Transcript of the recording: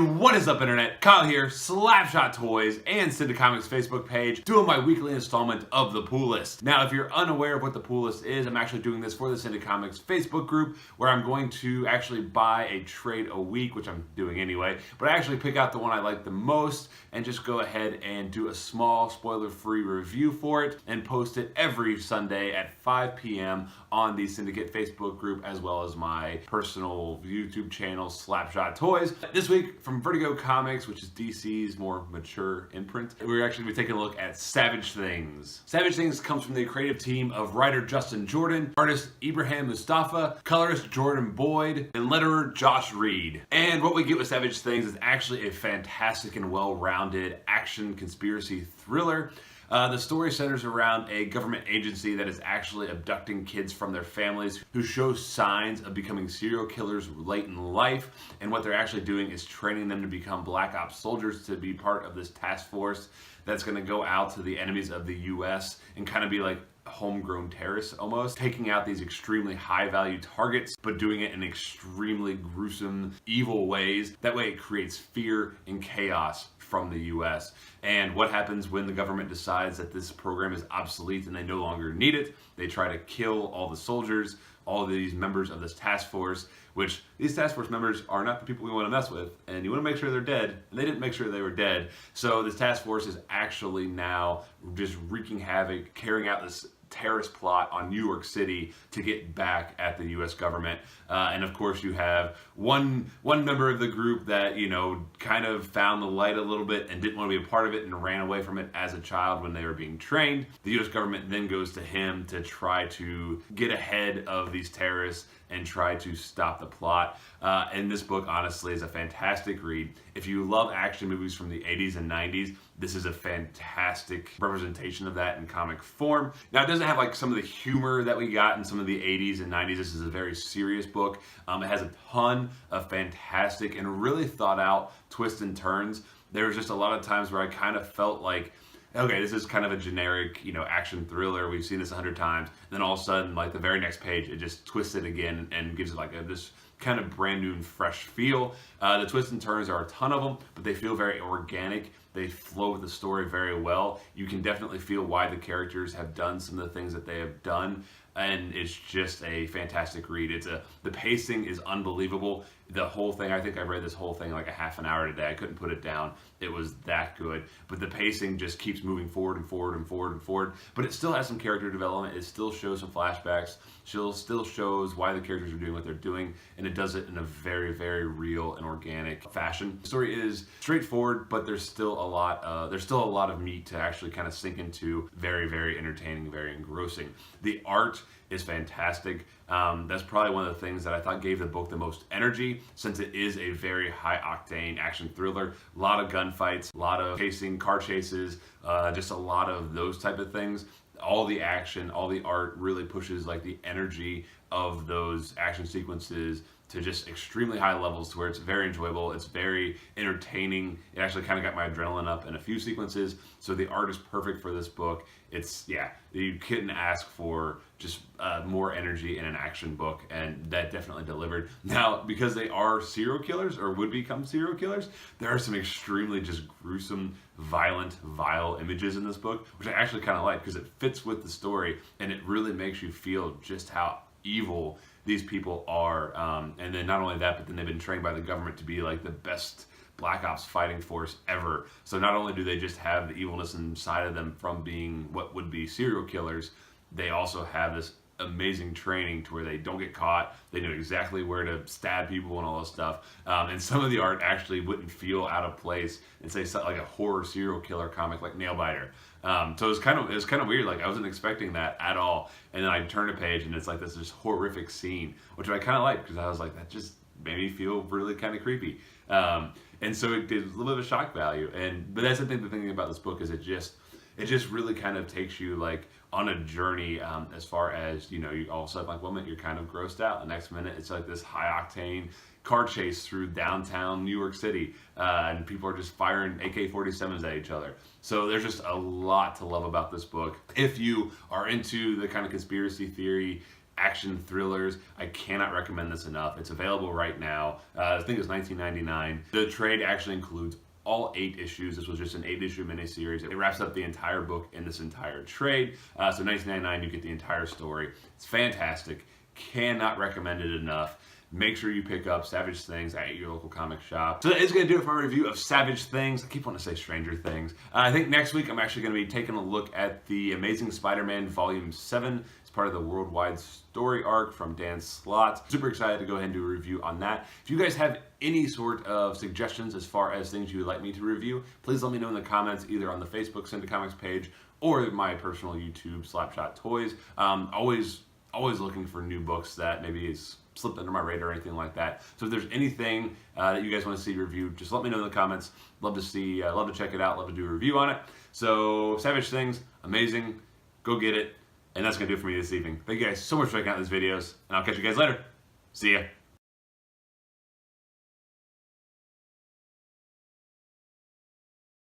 Hey, what is up, Internet? Kyle here, Slapshot Toys and Syndi-Comics Facebook page, doing my weekly installment of the Pool List. Now, if you're unaware of what the Pool List is, I'm actually doing this for the Syndi-Comics Facebook group, where I'm going to actually buy a trade a week, which I'm doing anyway, but I actually pick out the one I like the most and just go ahead and do a small spoiler-free review for it and post it every Sunday at 5 p.m. on the Syndicate Facebook group, as well as my personal YouTube channel, Slapshot Toys. This week, from Vertigo Comics, which is DC's more mature imprint, we're actually going to be taking a look at Savage Things. Savage Things comes from the creative team of writer Justin Jordan, artist Ibrahim Mustafa, colorist Jordan Boyd, and letterer Josh Reed. And what we get with Savage Things is actually a fantastic and well-rounded action conspiracy thriller. The story centers around a government agency that is actually abducting kids from their families who show signs of becoming serial killers late in life, and what they're actually doing is training them to become Black Ops soldiers to be part of this task force that's going to go out to the enemies of the US and kind of be like homegrown terrorists almost, taking out these extremely high-value targets, but doing it in extremely gruesome, evil ways. That way it creates fear and chaos from the US. And what happens when the government decides that this program is obsolete and they no longer need it? They try to kill all the soldiers, all of these members of this task force, which these task force members are not the people we want to mess with, and you want to make sure they're dead, and they didn't make sure they were dead. So this task force is actually now just wreaking havoc, carrying out this terrorist plot on New York City to get back at the US government. And of course you have one member of the group that, you know, kind of found the light a little bit and didn't want to be a part of it and ran away from it as a child when they were being trained. The US government then goes to him to try to get ahead of these terrorists and try to stop the plot. And this book, honestly, is a fantastic read. If you love action movies from the 80s and 90s, this is a fantastic representation of that in comic form. Now, it doesn't have like some of the humor that we got in some of the 80s and 90s. This is a very serious book. It has a ton of fantastic and really thought out twists and turns. There was just a lot of times where I kind of felt like, okay, this is kind of a generic, you know, action thriller. We've seen this 100 times. And then all of a sudden, like the very next page, it just twists it again and gives it like this kind of brand new and fresh feel. The twists and turns are a ton of them, but they feel very organic. They flow with the story very well. You can definitely feel why the characters have done some of the things that they have done. And it's just a fantastic read. The pacing is unbelievable. The whole thing, I think I read this whole thing like a half an hour today. I couldn't put it down. It was that good. But the pacing just keeps moving forward and forward and forward and forward. But it still has some character development. It still shows some flashbacks. Still shows why the characters are doing what they're doing. And it does it in a very, very real and organic fashion. The story is straightforward, but there's still a lot of meat to actually kind of sink into. Very, very entertaining, very engrossing. The art is fantastic. That's probably one of the things that I thought gave the book the most energy, since it is a very high-octane action thriller. A lot of gunfights, a lot of car chases, just a lot of those type of things. All the action, all the art really pushes like the energy of those action sequences to just extremely high levels, to where it's very enjoyable, it's very entertaining. It actually kind of got my adrenaline up in a few sequences, so the art is perfect for this book. You couldn't ask for just more energy in an action book, and that definitely delivered. Now, because they are serial killers, or would become serial killers, there are some extremely just gruesome, violent, vile images in this book, which I actually kind of like, because it fits with the story, and it really makes you feel just how evil these people are. And then not only that, but then they've been trained by the government to be like the best Black Ops fighting force ever. So not only do they just have the evilness inside of them from being what would be serial killers, they also have this amazing training to where they don't get caught. They know exactly where to stab people and all this stuff. And some of the art actually wouldn't feel out of place in, say, like a horror serial killer comic like Nailbiter. So it was kind of weird. Like, I wasn't expecting that at all. And then I turned a page and it's like this just horrific scene, which I kind of liked, because I was like, that just made me feel really kind of creepy. And so it did a little bit of a shock value. But that's the thing about this book is it just really kind of takes you like on a journey, as far as, you know, you all of a sudden, like, one minute you're kind of grossed out, the next minute it's like this high octane car chase through downtown New York City, and people are just firing AK-47s at each other. So there's just a lot to love about this book. If you are into the kind of conspiracy theory action thrillers. I cannot recommend this enough. It's available right now. I think it's $19.99. The trade actually includes all 8 issues. This was just an 8-issue miniseries. It wraps up the entire book in this entire trade. So $19.99, you get the entire story. It's fantastic. Cannot recommend it enough. Make sure you pick up Savage Things at your local comic shop. So that is going to do it for my review of Savage Things. I keep wanting to say Stranger Things. I think next week I'm actually going to be taking a look at the Amazing Spider-Man Volume 7. It's part of the worldwide story arc from Dan Slott. Super excited to go ahead and do a review on that. If you guys have any sort of suggestions as far as things you would like me to review, please let me know in the comments, either on the Facebook Syndi-Comics page or my personal YouTube, Slapshot Toys. Always looking for new books that maybe is slipped under my radar or anything like that. So if there's anything that you guys want to see reviewed, just let me know in the comments. Love to see, love to check it out, love to do a review on it. So Savage Things, amazing. Go get it. And that's going to do it for me this evening. Thank you guys so much for checking out these videos, and I'll catch you guys later. See ya.